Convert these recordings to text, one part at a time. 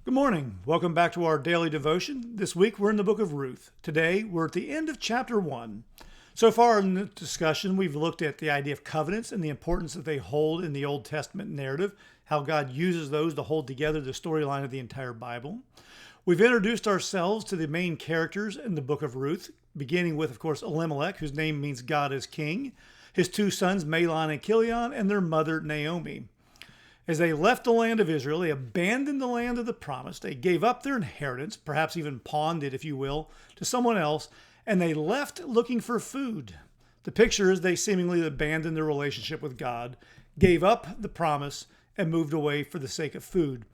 Good morning. Welcome back to our daily devotion. This week we're in the book of Ruth. Today we're at the end of chapter 1. So far in the discussion, we've looked at the idea of covenants and the importance that they hold in the Old Testament narrative, how God uses those to hold together the storyline of the entire Bible. We've introduced ourselves to the main characters in the book of Ruth, beginning with, of course, Elimelech, whose name means God is king, his two sons, Mahlon and Chilion, and their mother, Naomi. As they left the land of Israel, they abandoned the land of the promise. They gave up their inheritance, perhaps even pawned it, if you will, to someone else, and they left looking for food. The picture is they seemingly abandoned their relationship with God, gave up the promise, and moved away for the sake of food.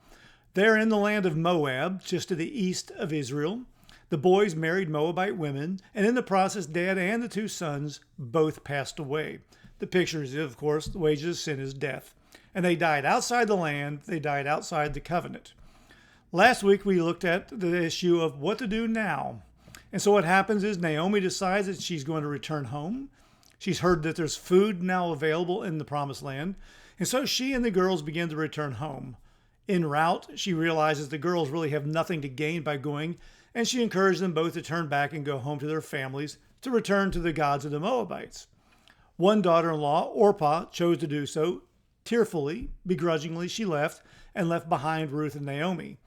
They're in the land of Moab, just to the east of Israel. The boys married Moabite women, and in the process, Dad and the two sons both passed away. The picture is, of course, the wages of sin is death. And they died outside the land. They died outside the covenant. Last week, we looked at the issue of what to do now. And so what happens is Naomi decides that she's going to return home. She's heard that there's food now available in the promised land. And so she and the girls begin to return home. En route, she realizes the girls really have nothing to gain by going, and she encouraged them both to turn back and go home to their families, to return to the gods of the Moabites. One daughter-in-law, Orpah, chose to do so. Tearfully, begrudgingly, she left and left behind Ruth and Naomi.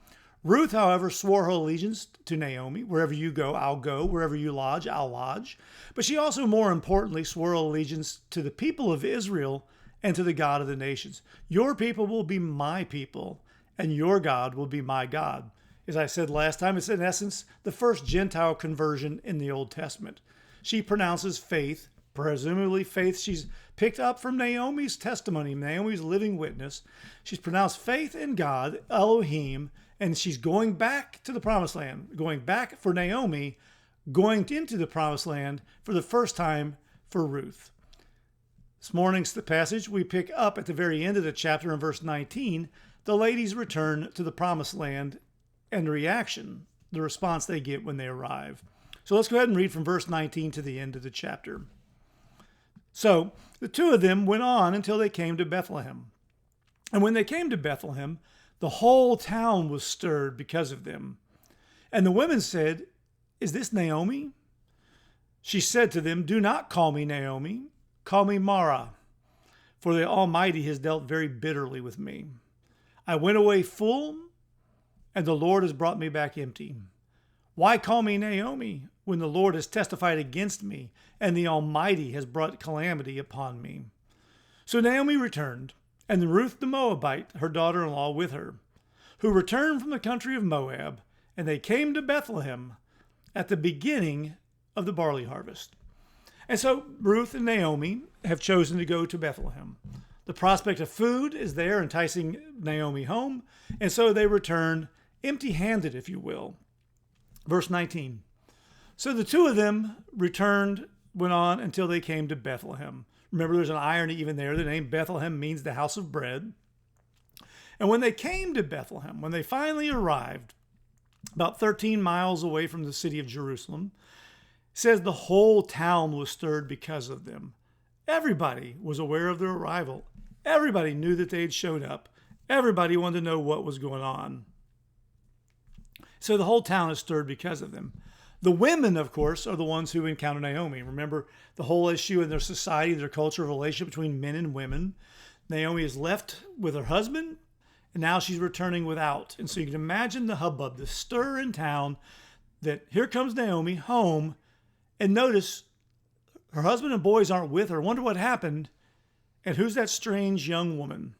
Ruth, however, swore her allegiance to Naomi. Wherever you go, I'll go. Wherever you lodge, I'll lodge. But she also, more importantly, swore allegiance to the people of Israel and to the God of the nations. Your people will be my people, and your God will be my God. As I said last time, it's in essence the first Gentile conversion in the Old Testament. She pronounces faith, presumably faith she's picked up from Naomi's testimony, Naomi's living witness. She's pronounced faith in God, Elohim, and she's going back to the promised land, going back for Naomi, going into the promised land for the first time for Ruth. This morning's passage, we pick up at the very end of the chapter in verse 19, the ladies return to the promised land and the reaction, the response they get when they arrive. So let's go ahead and read from verse 19 to the end of the chapter. So the two of them went on until they came to Bethlehem. And when they came to Bethlehem, the whole town was stirred because of them. And the women said, "Is this Naomi?" She said to them, "Do not call me Naomi, call me Mara, for the Almighty has dealt very bitterly with me. I went away full, and the Lord has brought me back empty. Why call me Naomi when the Lord has testified against me and the Almighty has brought calamity upon me?" So Naomi returned, and Ruth the Moabite, her daughter-in-law, with her, who returned from the country of Moab, and they came to Bethlehem at the beginning of the barley harvest. And so Ruth and Naomi have chosen to go to Bethlehem. The prospect of food is there, enticing Naomi home, and so they return empty-handed, if you will. Verse 19. So the two of them went on until they came to Bethlehem. Remember, there's an irony even there. The name Bethlehem means the house of bread. And when they came to Bethlehem, when they finally arrived, about 13 miles away from the city of Jerusalem, it says the whole town was stirred because of them. Everybody was aware of their arrival. Everybody knew that they had showed up. Everybody wanted to know what was going on. So the whole town is stirred because of them. The women, of course, are the ones who encounter Naomi. Remember the whole issue in their society, their culture, relationship between men and women. Naomi is left with her husband, and now she's returning without. And so you can imagine the hubbub, the stir in town, that here comes Naomi home, and notice her husband and boys aren't with her. Wonder what happened, and who's that strange young woman?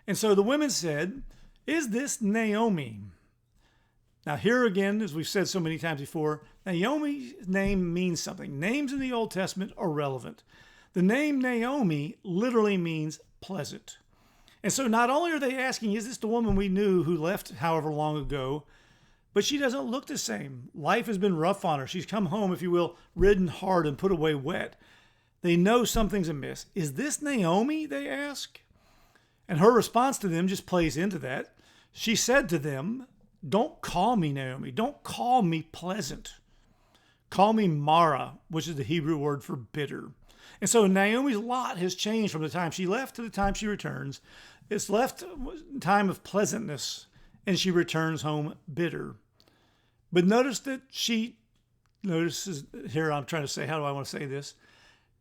And so the women said, "Is this Naomi?" Now here again, as we've said so many times before, Naomi's name means something. Names in the Old Testament are relevant. The name Naomi literally means pleasant. And so not only are they asking, is this the woman we knew who left however long ago, but she doesn't look the same. Life has been rough on her. She's come home, if you will, ridden hard and put away wet. They know something's amiss. Is this Naomi, they ask? And her response to them just plays into that. She said to them, "Don't call me Naomi. Don't call me pleasant. Call me Mara," which is the Hebrew word for bitter. And so Naomi's lot has changed from the time she left to the time she returns. It's left a time of pleasantness and she returns home bitter. But notices here, I'm trying to say, how do I want to say this?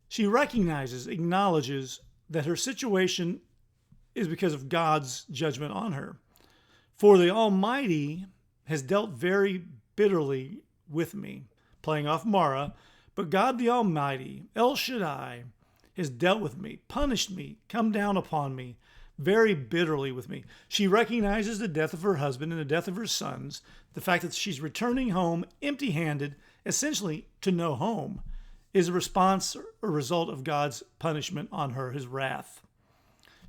She recognizes, acknowledges that her situation is because of God's judgment on her. For the Almighty has dealt very bitterly with me, playing off Mara, but God the Almighty, El Shaddai, has dealt with me, punished me, come down upon me, very bitterly with me. She recognizes the death of her husband and the death of her sons, the fact that she's returning home empty-handed, essentially to no home, is a response or result of God's punishment on her, his wrath.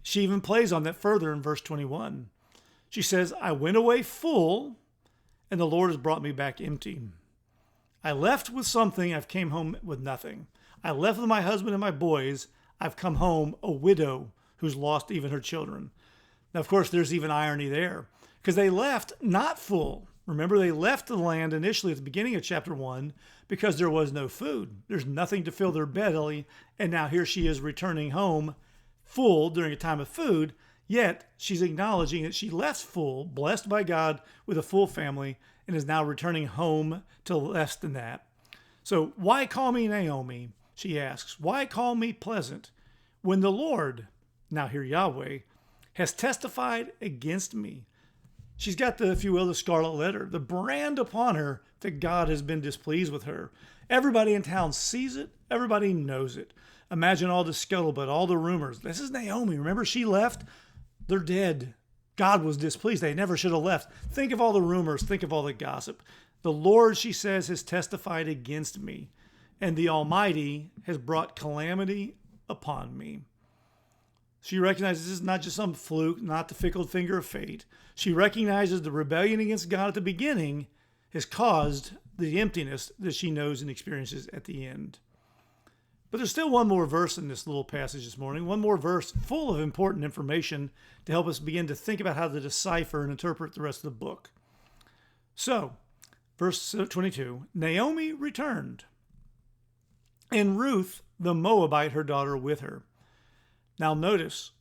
She even plays on that further in verse 21. She says, I went away full, and the Lord has brought me back empty. I left with something, I've came home with nothing. I left with my husband and my boys, I've come home a widow who's lost even her children. Now, of course, there's even irony there, because they left not full. Remember, they left the land initially at the beginning of chapter 1 because there was no food. There's nothing to fill their belly, and now here she is returning home full during a time of food, yet she's acknowledging that she left full, blessed by God with a full family, and is now returning home to less than that. So why call me Naomi? She asks. Why call me pleasant when the Lord, now here Yahweh, has testified against me? She's got the, if you will, the scarlet letter, the brand upon her that God has been displeased with her. Everybody in town sees it. Everybody knows it. Imagine all the scuttlebutt, all the rumors. This is Naomi. Remember, she left. They're dead. God was displeased. They never should have left. Think of all the rumors. Think of all the gossip. The Lord, she says, has testified against me, and the Almighty has brought calamity upon me. She recognizes this is not just some fluke, not the fickle finger of fate. She recognizes the rebellion against God at the beginning has caused the emptiness that she knows and experiences at the end. But there's still one more verse in this little passage this morning, one more verse full of important information to help us begin to think about how to decipher and interpret the rest of the book. So, verse 22, Naomi returned, and Ruth, the Moabite, her daughter, with her. Now notice,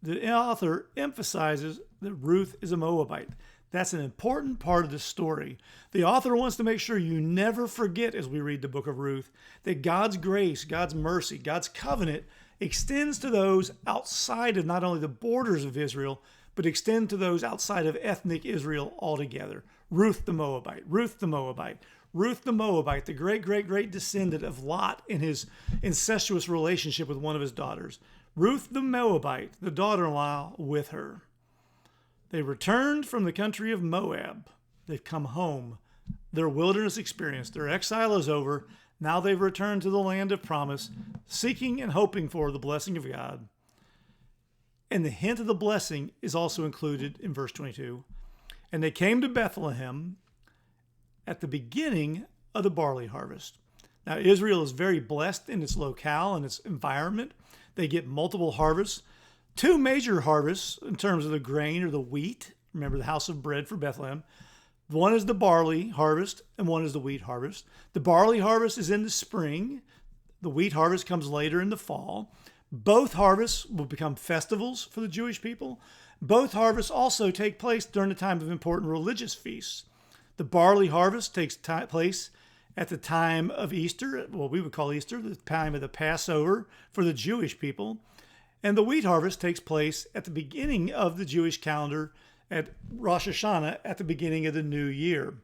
the author emphasizes that Ruth is a Moabite. That's an important part of the story. The author wants to make sure you never forget as we read the book of Ruth that God's grace, God's mercy, God's covenant extends to those outside of not only the borders of Israel, but extend to those outside of ethnic Israel altogether. Ruth the Moabite, Ruth the Moabite, Ruth the Moabite, the great descendant of Lot in his incestuous relationship with one of his daughters. Ruth the Moabite, the daughter-in-law with her. They returned from the country of Moab. They've come home. Their wilderness experience, their exile is over. Now they've returned to the land of promise, seeking and hoping for the blessing of God. And the hint of the blessing is also included in verse 22. And they came to Bethlehem at the beginning of the barley harvest. Now, Israel is very blessed in its locale and its environment. They get multiple harvests. Two major harvests in terms of the grain or the wheat. Remember the house of bread for Bethlehem. One is the barley harvest and one is the wheat harvest. The barley harvest is in the spring. The wheat harvest comes later in the fall. Both harvests will become festivals for the Jewish people. Both harvests also take place during the time of important religious feasts. The barley harvest takes place at the time of Easter, what we would call Easter, the time of the Passover for the Jewish people. And the wheat harvest takes place at the beginning of the Jewish calendar at Rosh Hashanah, at the beginning of the new year,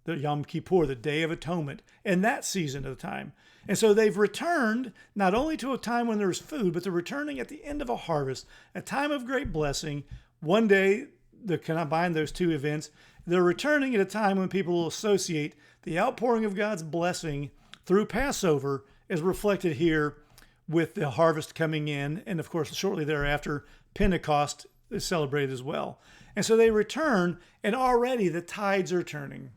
the Yom Kippur, the Day of Atonement, and that season of the time. And so they've returned not only to a time when there's food, but they're returning at the end of a harvest, a time of great blessing. One day, they combine those two events. They're returning at a time when people will associate the outpouring of God's blessing through Passover as reflected here with the harvest coming in. And of course, shortly thereafter, Pentecost is celebrated as well. And so they return, and already the tides are turning.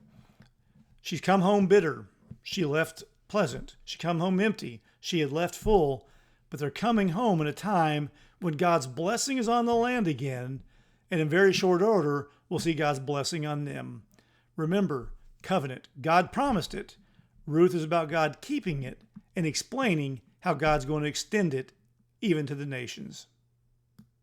She's come home bitter. She left pleasant. She come home empty. She had left full. But they're coming home in a time when God's blessing is on the land again, and in very short order, we'll see God's blessing on them. Remember, covenant. God promised it. Ruth is about God keeping it and explaining how God's going to extend it even to the nations.